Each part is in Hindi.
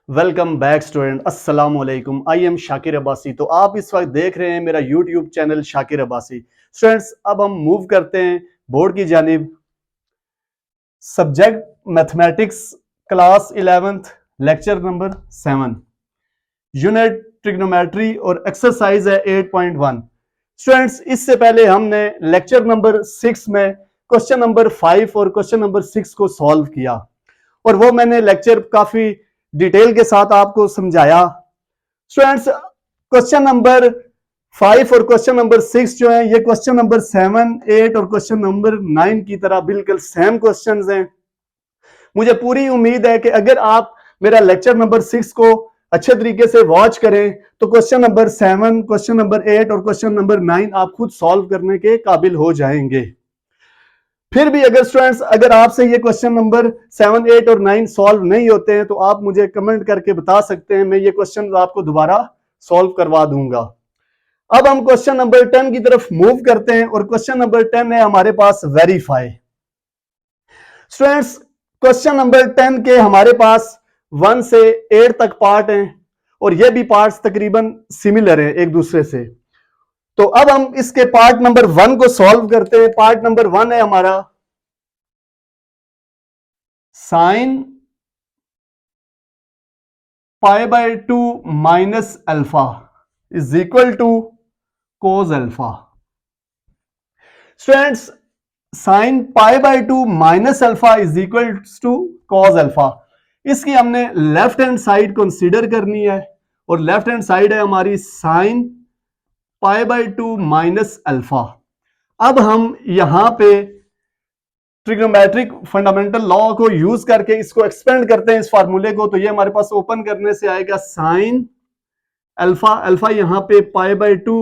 वेलकम बैक स्टूडेंट, अस्सलाम वालेकुम। I am Shakir Abbasi. तो आप इस वक्त देख रहे हैं मेरा YouTube channel Shakir Abbasi. Students, अब हम मूव करते हैं बोर्ड की जानिब। Subject mathematics, class 11th, lecture number 7, unit trigonometry और एक्सरसाइज है 8.1। स्टूडेंट्स, इससे पहले हमने लेक्चर नंबर 6 में क्वेश्चन नंबर 5 और क्वेश्चन नंबर 6 को सॉल्व किया और वो मैंने लेक्चर काफी डिटेल के साथ आपको समझाया। स्टूडेंट्स, क्वेश्चन नंबर 5 और क्वेश्चन नंबर 6 जो है ये क्वेश्चन नंबर 7, 8 और क्वेश्चन नंबर 9 की तरह बिल्कुल सेम क्वेश्चंस हैं। मुझे पूरी उम्मीद है कि अगर आप मेरा लेक्चर नंबर 6 को अच्छे तरीके से वॉच करें तो क्वेश्चन नंबर 7, क्वेश्चन नंबर 8 और क्वेश्चन नंबर 9 आप खुद सॉल्व करने के काबिल हो जाएंगे। फिर भी अगर स्टूडेंट्स, अगर आपसे ये क्वेश्चन नंबर 7, 8 और 9 सॉल्व नहीं होते हैं तो आप मुझे कमेंट करके बता सकते हैं, मैं ये क्वेश्चन आपको दोबारा सॉल्व करवा दूंगा। अब हम क्वेश्चन नंबर 10 की तरफ मूव करते हैं और क्वेश्चन नंबर 10 है हमारे पास वेरीफाई। स्टूडेंट्स, क्वेश्चन नंबर 10 के हमारे पास 1 से 8 तक पार्ट हैं और ये भी पार्ट्स तकरीबन सिमिलर हैं एक दूसरे से। तो अब हम इसके पार्ट नंबर 1 को सॉल्व करते हैं। पार्ट नंबर 1 है हमारा sine pi by 2 minus alpha is equal to cos alpha. Students, sine pi by 2 minus alpha is equal to cos alpha. इसकी हमने लेफ्ट हैंड साइड कंसीडर करनी है और लेफ्ट हैंड साइड है हमारी sign pi by 2 minus alpha. अब हम यहां पे ट्रिग्नोमेट्रिक फंडामेंटल लॉ को यूज करके इसको एक्सपेंड करते हैं इस फार्मूले को। तो ये हमारे पास ओपन करने से आएगा साइन अल्फा, अल्फा यहां पे पाई by 2,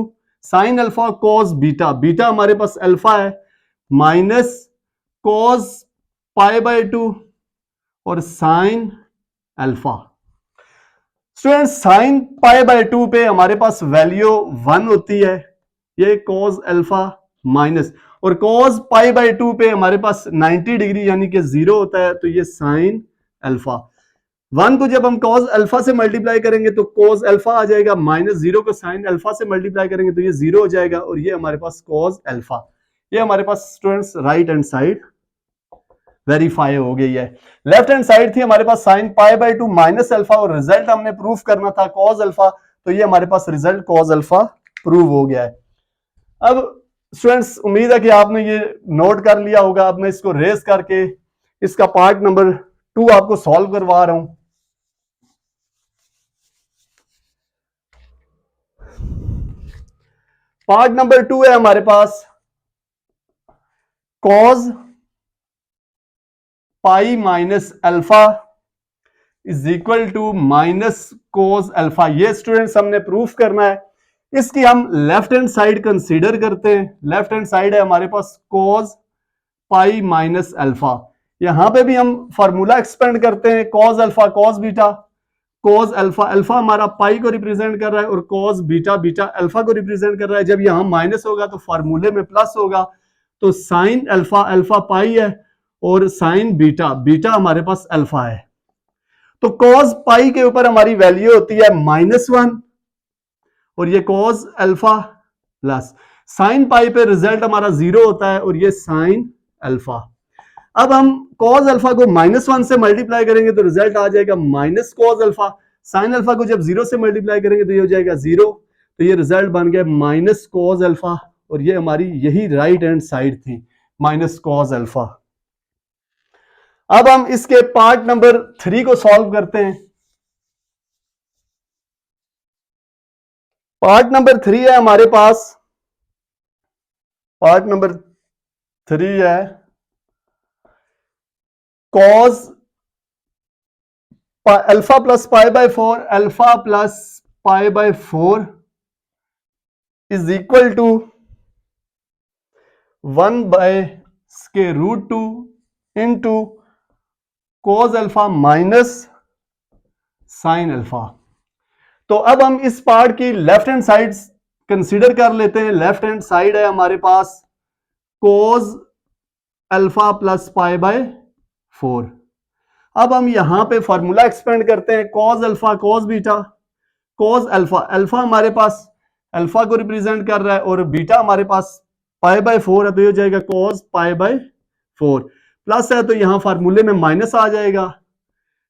sine alpha cos beta, beta हमारे पास अल्फा है, माइनस कॉस पाई बाय 2 और sine alpha. Student, sign pi by 2 पे हमारे पास वैल्यू 1 होती है, ये कॉस अल्फा माइनस, और कॉस पाई बाय 2 पे हमारे पास 90 डिग्री यानी कि 0 होता है, तो ये साइन अल्फा। 1 को जब हम कॉस अल्फा से मल्टीप्लाई करेंगे तो कॉस अल्फा आ जाएगा, माइनस 0 को साइन अल्फा से मल्टीप्लाई करेंगे तो ये 0 हो जाएगा और ये हमारे पास कॉस अल्फा। ये हमारे पास students right hand side verify हो गई है। लेफ्ट हैंड साइड थी हमारे पास sine pi by 2 minus alpha और रिजल्ट हमने प्रूफ करना था कॉस अल्फा, तो ये हमारे पास रिजल्ट कॉस अल्फा प्रूव हो गया है। अब स्टूडेंट्स, उम्मीद है कि आपने ये नोट कर लिया होगा। अब मैं इसको रेस करके इसका पार्ट नंबर 2 आपको सॉल्व करवा रहा हूं। पार्ट नंबर 2 है हमारे पास cos pi minus alpha is equal to minus cos alpha. ये स्टूडेंट्स हमने प्रूफ करना है। इसकी हम लेफ्ट हैंड साइड कंसीडर करते हैं। लेफ्ट हैंड साइड है हमारे पास कोस पाई माइनस अल्फा। यहां पे भी हम फार्मूला एक्सपेंड करते हैं, cos alpha cos beta, cos alpha, alpha हमारा पाई को रिप्रेजेंट कर रहा है और कॉस बीटा, बीटा अल्फा को रिप्रेजेंट कर रहा है। जब यहां माइनस होगा तो फार्मूले में प्लस होगा, तो साइन अल्फा, अल्फा पाई है और साइन बीटा, बीटा हमारे पास अल्फा है। तो कॉस पाई के ऊपर हमारी वैल्यू होती है -1 और ये cos alpha plus sine pi पे रिजल्ट हमारा 0 होता है और ये साइन अल्फा। अब हम कॉस अल्फा को -1 से मल्टीप्लाई करेंगे तो रिजल्ट आ जाएगा minus cos alpha. Sine alpha को जब 0 से मल्टीप्लाई करेंगे तो ये हो जाएगा 0, तो ये रिजल्ट बन गया माइनस कॉस अल्फा और ये हमारी यही राइट हैंड साइड थी, माइनस कॉस अल्फा। अब हम इसके पार्ट नंबर 3 को सॉल्व करते हैं। पार्ट नंबर 3 है हमारे पास, पार्ट नंबर 3 है cos alpha plus pi by 4, alpha plus pi by 4 is equal to 1 by square root 2 into cos alpha minus sine alpha. तो अब हम इस पार्ट की लेफ्ट हैंड साइड कंसीडर कर लेते हैं। लेफ्ट हैंड साइड है हमारे पास cos alpha plus pi by 4। अब हम यहां पे फॉर्मूला एक्सपेंड करते हैं, cos alpha cos beta, cos alpha, alpha हमारे पास अल्फा को रिप्रेजेंट कर रहा है और बीटा हमारे पास पाई बाय 4 है, तो ये हो जाएगा कॉज पाई बाय 4, प्लस है तो यहां फार्मूले में माइनस आ जाएगा,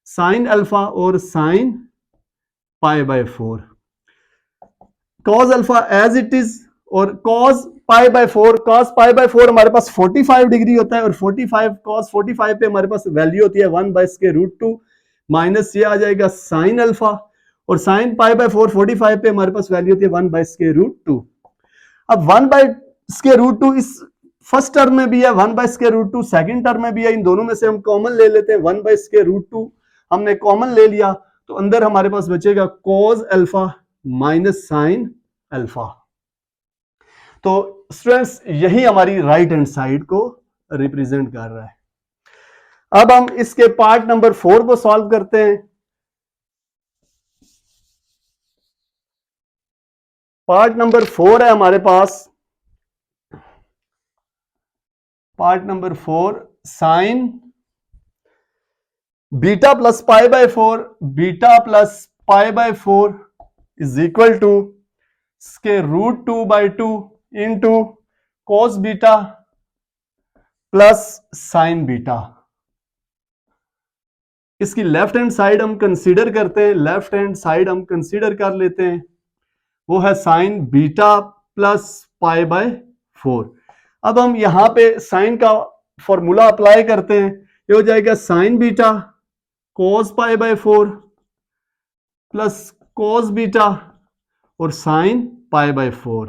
साइन अल्फा और sine pi by 4, cos alpha as it is, और cos pi by 4, cos pi by 4 हमारे पास 45 डिग्री होता है, और 45 कॉस 45 पे हमारे पास वैल्यू होती है 1/√2 माइनस ये आ जाएगा साइन अल्फा, और साइन पाई बाय 4 45 पे हमारे पास वैल्यू होती है 1/√2। अब 1/√2 इस फर्स्ट टर्म में भी है, 1/√2 सेकंड टर्म में भी है, इन दोनों में से हम कॉमन ले लेते हैं, 1/√2 हमने कॉमन ले लिया तो अंदर हमारे पास बचेगा cause alpha minus sine alpha. तो स्टूडेंट्स यही हमारी राइट हैंड साइड को रिप्रेजेंट कर रहा है। अब हम इसके पार्ट नंबर 4 को सॉल्व करते हैं। पार्ट नंबर 4 है हमारे पास, part number 4 sine beta plus pi by 4, beta plus pi by 4 is equal to √2/2 into cos beta plus sine beta. इसकी लेफ्ट हैंड साइड हम कंसीडर करते हैं, लेफ्ट हैंड साइड हम कंसीडर कर लेते हैं, वो है sine beta plus pi by 4। अब हम यहां पे साइन का फॉर्मूला अप्लाई करते हैं, ये हो जाएगा sine beta cos pi by 4 plus cos beta और sine pi by 4,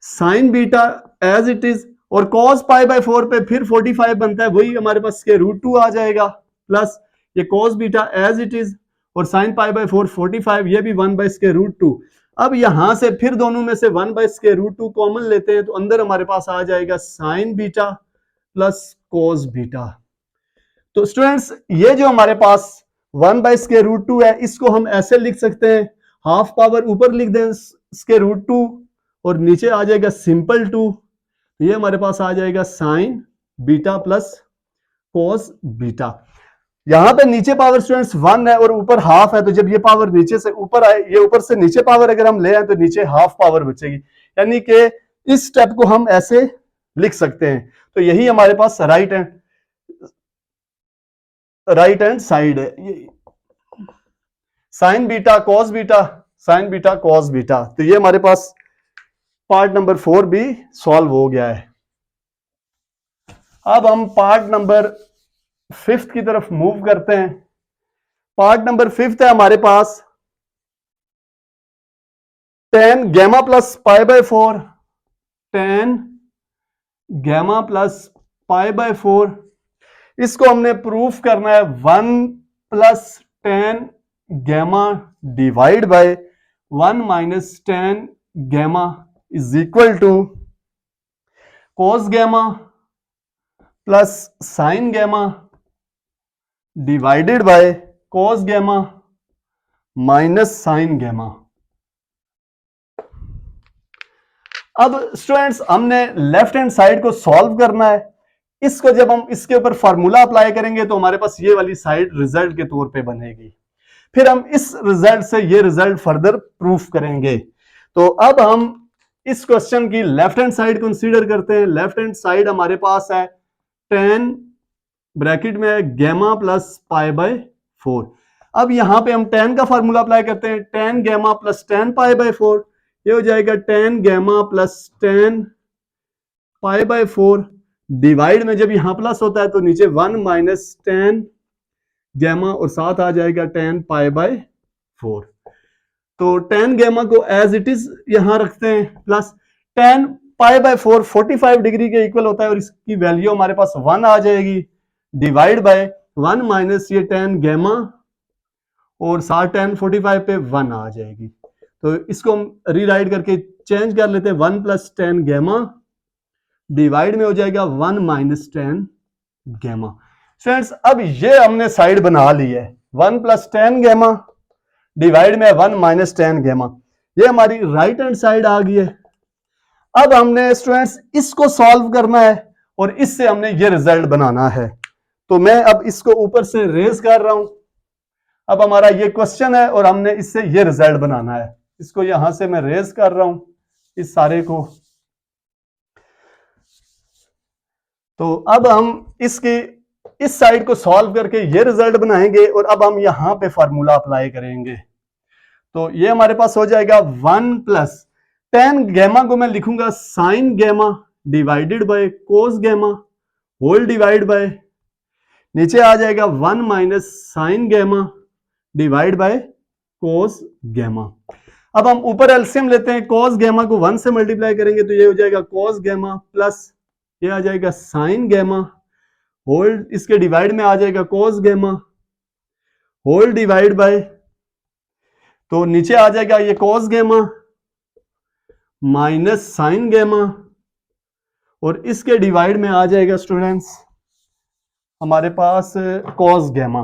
sine beta as it is, और कॉस पाई बाय 4 पे फिर 45 बनता है, वही हमारे पास के √2 आ जाएगा, प्लस ये cos beta as it is, और साइन पाई बाय 4 45, ये भी 1/√2। अब यहां से फिर दोनों में से 1/√2 कॉमन लेते हैं, तो अंदर हमारे पास आ जाएगा sine beta plus cos beta. तो स्टूडेंट्स ये जो हमारे पास 1/√2 है, इसको हम ऐसे लिख सकते हैं, हाफ पावर ऊपर लिख दें √2 और नीचे आ जाएगा सिंपल 2, ये हमारे पास आ जाएगा sine beta plus cos beta. यहां पे नीचे पावर स्टूडेंट्स 1 है और ऊपर हाफ है, तो जब ये पावर नीचे से ऊपर आए, ये ऊपर से नीचे पावर अगर हम ले आए तो नीचे हाफ पावर बचेगी, यानी कि इस स्टेप को हम ऐसे लिख सकते हैं। तो यही हमारे पास राइट हैंड साइड है, sine beta cos beta, sign beta cos beta. तो ये हमारे पास पार्ट नंबर 4 भी सॉल्व हो गया है। अब हम पार्ट नंबर 5 की तरफ मूव करते हैं। पार्ट नंबर 5 है हमारे पास tan gamma plus pi by 4, tan gamma plus pi by 4, इसको हमने प्रूफ करना है 1 plus tan gamma divide by 1 minus tan gamma is equal to cos gamma plus sine gamma divided by cos gamma minus sine gamma. अब स्टूडेंट्स हमने लेफ्ट हैंड साइड को सॉल्व करना है, इसको जब हम इसके ऊपर फार्मूला अप्लाई करेंगे तो हमारे पास ये वाली साइड रिजल्ट के तौर पे बनेगी, फिर हम इस रिजल्ट से ये रिजल्ट फर्दर प्रूफ करेंगे। तो अब हम इस क्वेश्चन की लेफ्ट हैंड साइड कंसीडर करते हैं। लेफ्ट हैंड साइड हमारे पास है tan ब्रैकेट में गैमा प्लस पाई बाय 4। अब यहां पे हम tan का फार्मूला अप्लाई करते हैं, tan gamma plus tan pi by 4, ये हो जाएगा tan gamma plus tan pi by 4 divide में जब यहां प्लस होता है तो नीचे 1 माइनस tan गैमा और साथ आ जाएगा tan पाई बाय 4। तो tan गैमा को एज इट इज यहां रखते हैं, plus tan pi by 4 45 degree के इक्वल होता है और इसकी वैल्यू हमारे पास 1 आ जाएगी, डिवाइड बाय 1 माइनस ये tan गैमा और साथ tan 45 पे 1 आ जाएगी। तो इसको हम रीराइट करके चेंज कर लेते हैं, 1 प्लस tan गैमा डिवाइड में हो जाएगा 1 माइनस tan गैमा। फ्रेंड्स अब ये हमने साइड बना ली है, 1 प्लस tan गैमा डिवाइड में 1 माइनस tan गैमा, ये हमारी राइट हैंड साइड आ गई है। अब हमने स्टूडेंट्स इसको सॉल्व करना है और इससे हमने ये रिजल्ट बनाना है। तो मैं अब इसको ऊपर से रेज कर रहा हूं। अब हमारा ये क्वेश्चन है और हमने इससे ये रिजल्ट बनाना है। इसको यहां से मैं रेज कर रहा हूं इस सारे को। तो अब हम इसके इस साइड को सॉल्व करके ये रिजल्ट बनाएंगे और अब हम यहां पे फार्मूला अप्लाई करेंगे। तो ये हमारे पास हो जाएगा 1 प्लस टेन गैमा को मैं लिखूंगा sine gamma divided by cos gamma whole divide by, नीचे आ जाएगा 1 minus sine gamma divide by cos gamma. अब हम ऊपर एलसीएम लेते हैं, कोस गैमा को 1 से मल्टीप्लाई करेंगे तो ये हो जाएगा कोस गैमा प्लस ये आ जाएगा साइन गैमा होल, इसके डिवाइड में आ जाएगा कोस गैमा होल डिवाइड बाय, तो नीचे आ जाएगा ये कोस गैमा माइनस साइन गैमा और इसके डिवाइड में आ जाएगा स्टूडेंट्स हमारे पास कॉस गैमा।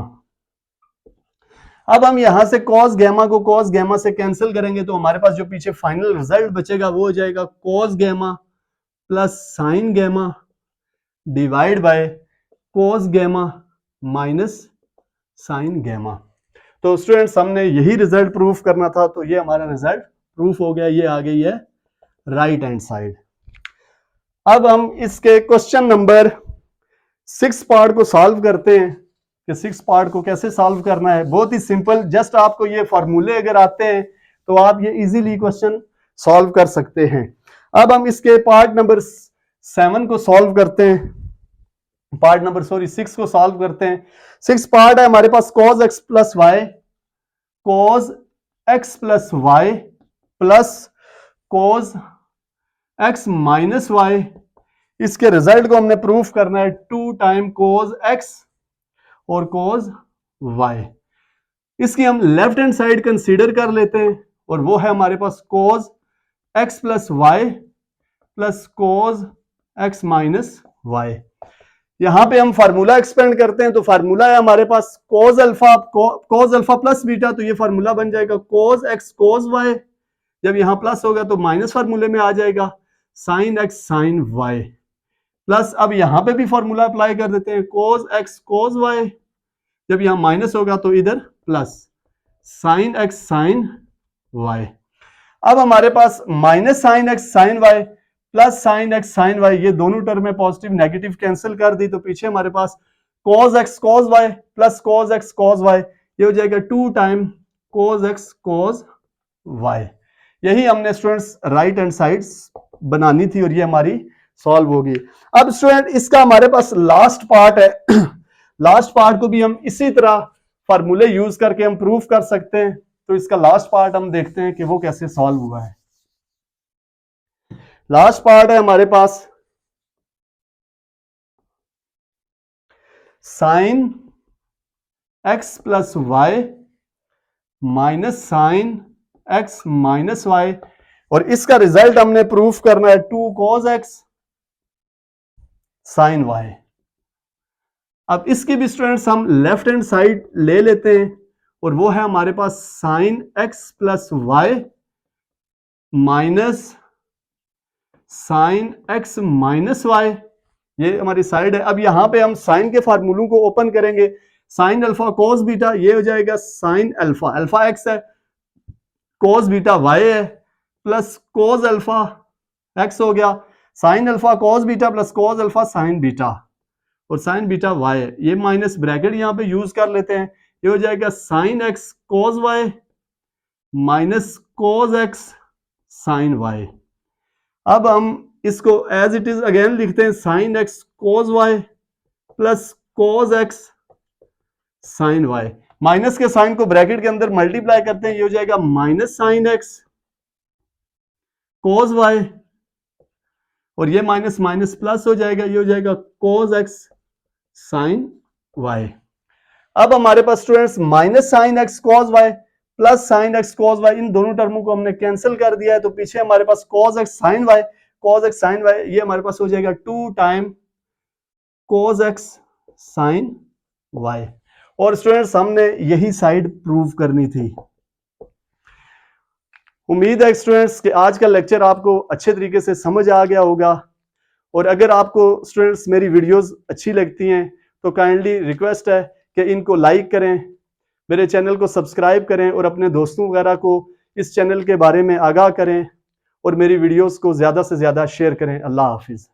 अब हम यहां से कॉस गैमा को कॉस गैमा से कैंसिल करेंगे तो हमारे पास जो पीछे फाइनल रिजल्ट बचेगा वो हो जाएगा cos gamma plus sine gamma divide by cos gamma minus sine gamma. तो स्टूडेंट्स हमने यही रिजल्ट प्रूफ करना था, तो ये हमारा रिजल्ट प्रूफ हो गया, ये आ गई है राइट हैंड साइड। अब हम इसके क्वेश्चन नंबर 6 पार्ट को सॉल्व करते हैं कि 6 पार्ट को कैसे सॉल्व करना है। बहुत ही सिंपल, जस्ट आपको ये फार्मूले अगर आते हैं तो आप ये इजीली क्वेश्चन सॉल्व कर सकते हैं। अब हम इसके पार्ट नंबर 7 को सॉल्व करते हैं, पार्ट नंबर 6 को सॉल्व करते हैं। 6 पार्ट है हमारे पास cos x plus y cos x plus y plus cos x minus y, इसके रिजल्ट को हमने प्रूफ करना है 2 टाइम cos x और cos y। इसकी हम लेफ्ट हैंड साइड कंसीडर कर लेते हैं और वो है हमारे पास cos x plus y plus cos x minus y. यहां पे हम फार्मूला एक्सपेंड करते हैं तो फार्मूला है हमारे पास cos अल्फा प्लस बीटा, तो ये फार्मूला बन जाएगा cos x cos y, जब यहां प्लस होगा तो माइनस फार्मूले में आ जाएगा sin x sin y plus, अब यहां पे भी फॉर्मूला अप्लाई कर देते हैं cos x cos y, जब यहां माइनस होगा तो इधर plus sin x sin y। अब हमारे पास minus sin x sin y plus sin x sin y, ये दोनों टर्म में पॉजिटिव नेगेटिव कैंसिल कर दी तो पीछे हमारे पास cos x cos y plus cos x cos y, ये हो जाएगा 2 time cos x cos y। यही हमने स्टूडेंट्स राइट हैंड साइड बनानी थी और ये हमारी सॉल्व होगी। अब स्टूडेंट इसका हमारे पास लास्ट पार्ट है लास्ट पार्ट को भी हम इसी तरह फार्मूले यूज करके हम प्रूफ कर सकते हैं, तो इसका लास्ट पार्ट हम देखते हैं कि वो कैसे सॉल्व हुआ है। लास्ट पार्ट है हमारे पास sine x plus Y minus sine x minus Y और इसका रिजल्ट हमने प्रूफ करना है 2 cos x साइन y। अब इसकी भी स्टूडेंट्स हम लेफ्ट हैंड साइड ले लेते हैं और वो है हमारे पास sine x plus Y minus sine x minus Y, ये हमारी साइड है। अब यहां पे हम साइन के फार्मूलों को ओपन करेंगे, साइन अल्फा कोस बीटा, ये हो जाएगा साइन अल्फा, अल्फा x है, कोस बीटा y है, प्लस कोस अल्फा x हो गया, sine alpha cos beta plus cos alpha sign beta और साइन बीटा y है, ये माइनस ब्रैकेट यहां पे यूज कर लेते हैं, ये हो जाएगा sine x cos y minus cos x sine y। अब हम इसको एज इट इज अगेन लिखते हैं sine x cos y plus cos x sine y, minus के साइन को ब्रैकेट के अंदर मल्टीप्लाई करते हैं, ये हो जाएगा minus sine x cos y और ये माइनस माइनस प्लस हो जाएगा, ये हो जाएगा कोस x साइन y। अब हमारे पास students minus sine x cos y plus sine x cos y, इन दोनों टर्मों को हमने कैंसिल कर दिया है तो पीछे हमारे पास कोस x साइन y, कोस x साइन y, ये हमारे पास हो जाएगा 2 टाइम कोस x साइन y। और स्टूडेंट्स हमने यही साइड प्रूव करनी थी। उम्मीद है स्टूडेंट्स कि आज का लेक्चर आपको अच्छे तरीके से समझ आ गया होगा और अगर आपको स्टूडेंट्स मेरी वीडियोस अच्छी लगती हैं तो काइंडली रिक्वेस्ट है कि इनको लाइक करें, मेरे चैनल को सब्सक्राइब करें और अपने दोस्तों वगैरह को इस चैनल के बारे में आगाह करें और मेरी वीडियोस को ज़्यादा से ज़्यादा शेयर करें। अल्लाह हाफिज़।